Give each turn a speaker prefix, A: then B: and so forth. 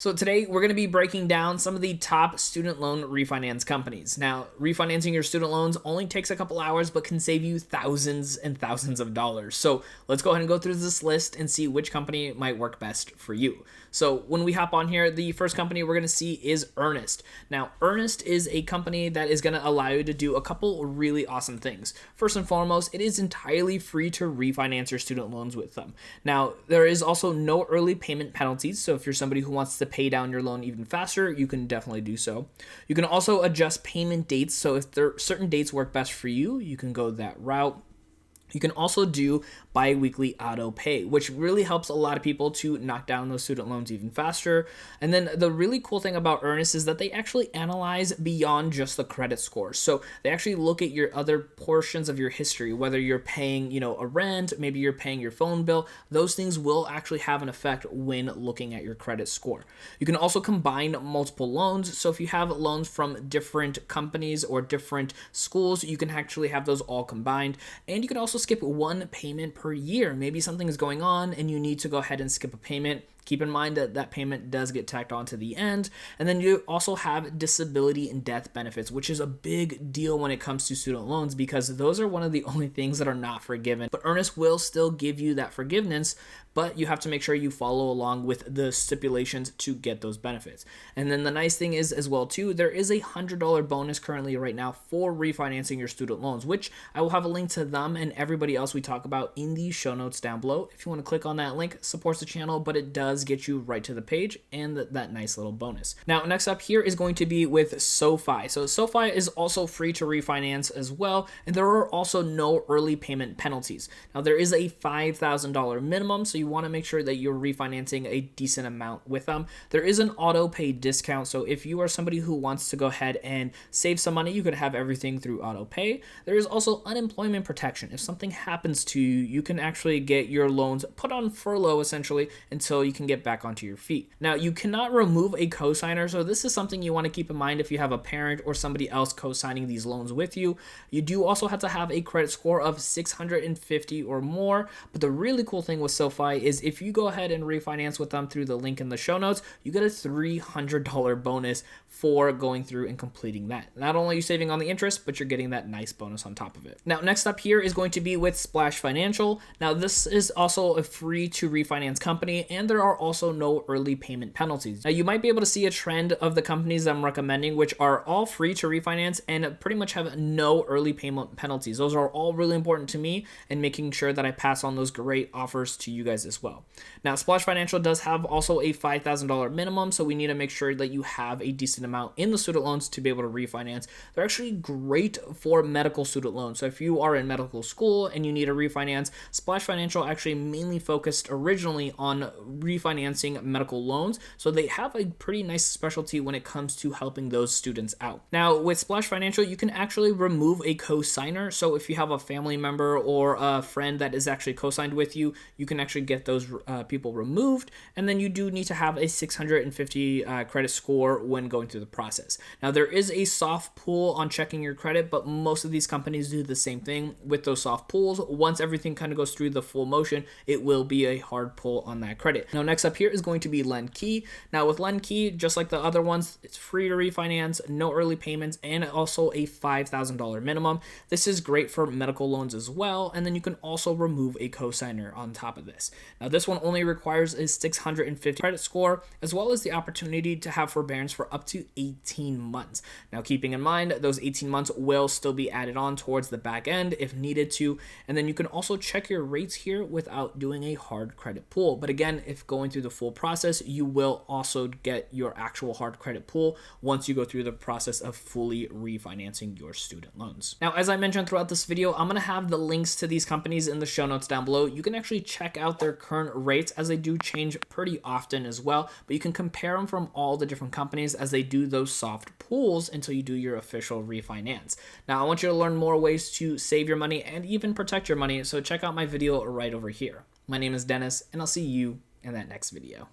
A: So today we're going to be breaking down some of the top student loan refinance companies. Now, refinancing your student loans only takes a couple hours, but can save you thousands and thousands of dollars. So let's go ahead and go through this list and see which company might work best for you. So when we hop on here, the first company we're going to see is Earnest. Now, Earnest is a company that is going to allow you to do a couple really awesome things. First and foremost, it is entirely free to refinance your student loans with them. Now, there is also no early payment penalties. So if you're somebody who wants to pay down your loan even faster, you can definitely do so. You can also adjust payment dates. So if there certain dates work best for you, you can go that route. You can also do bi-weekly auto pay, which really helps a lot of people to knock down those student loans even faster. And then the really cool thing about Earnest is that they actually analyze beyond just the credit score. So they actually look at your other portions of your history, whether you're paying, a rent, maybe you're paying your phone bill. Those things will actually have an effect when looking at your credit score. You can also combine multiple loans. So if you have loans from different companies or different schools, you can actually have those all combined. And you can also skip one payment per year. Maybe something is going on and you need to go ahead and skip a payment. Keep in mind that that payment does get tacked on to the end. And then you also have disability and death benefits, which is a big deal when it comes to student loans because those are one of the only things that are not forgiven. But Earnest will still give you that forgiveness, but you have to make sure you follow along with the stipulations to get those benefits. And then the nice thing is as well too, there is a $100 bonus currently right now for refinancing your student loans, which I will have a link to them and everybody else we talk about in the show notes down below. If you want to click on that link, supports the channel, but it does get you right to the page and that nice little bonus. Now, next up here is going to be with SoFi. So SoFi is also free to refinance as well, and there are also no early payment penalties. Now, there is a $5,000 minimum, so you want to make sure that you're refinancing a decent amount with them. There is an auto pay discount, so if you are somebody who wants to go ahead and save some money, you could have everything through auto pay. There is also unemployment protection. If something happens to you, you can actually get your loans put on furlough essentially until you can get back onto your feet. Now, you cannot remove a cosigner, so this is something you want to keep in mind if you have a parent or somebody else co-signing these loans with you. You do also have to have a credit score of 650 or more, but the really cool thing with SoFi is if you go ahead and refinance with them through the link in the show notes, you get a $300 bonus for going through and completing that. Not only are you saving on the interest, but you're getting that nice bonus on top of it. Now, next up here is going to be with Splash Financial. Now, this is also a free to refinance company, and there are also no early payment penalties. Now, you might be able to see a trend of the companies I'm recommending, which are all free to refinance and pretty much have no early payment penalties. Those are all really important to me and making sure that I pass on those great offers to you guys as well. Now, Splash Financial does have also a $5,000 minimum, so we need to make sure that you have a decent amount in the student loans to be able to refinance. They're actually great for medical student loans. So if you are in medical school and you need a refinance, Splash Financial actually mainly focused originally on refinancing medical loans. So they have a pretty nice specialty when it comes to helping those students out. Now, with Splash Financial, you can actually remove a co-signer. So if you have a family member or a friend that is actually co-signed with you, you can actually get those people removed. And then you do need to have a 650 credit score when going through the process. Now, there is a soft pull on checking your credit, but most of these companies do the same thing with those soft pulls. Once everything kind of goes through the full motion, it will be a hard pull on that credit. Now, next up here is going to be LendKey. Now, with LendKey, just like the other ones, it's free to refinance, no early payments, and also a $5,000 minimum. This is great for medical loans as well, and then you can also remove a cosigner on top of this. Now, this one only requires a 650 credit score, as well as the opportunity to have forbearance for up to 18 months. Now, keeping in mind, those 18 months will still be added on towards the back end if needed to, and then you can also check your rates here without doing a hard credit pull. But again, if going through the full process, you will also get your actual hard credit pull once you go through the process of fully refinancing your student loans. Now, as I mentioned throughout this video, I'm going to have the links to these companies in the show notes down below. You can actually check out their current rates as they do change pretty often as well, but you can compare them from all the different companies as they do those soft pulls until you do your official refinance. Now, I want you to learn more ways to save your money and even protect your money, so check out my video right over here. My name is Dennis, and I'll see you in that next video.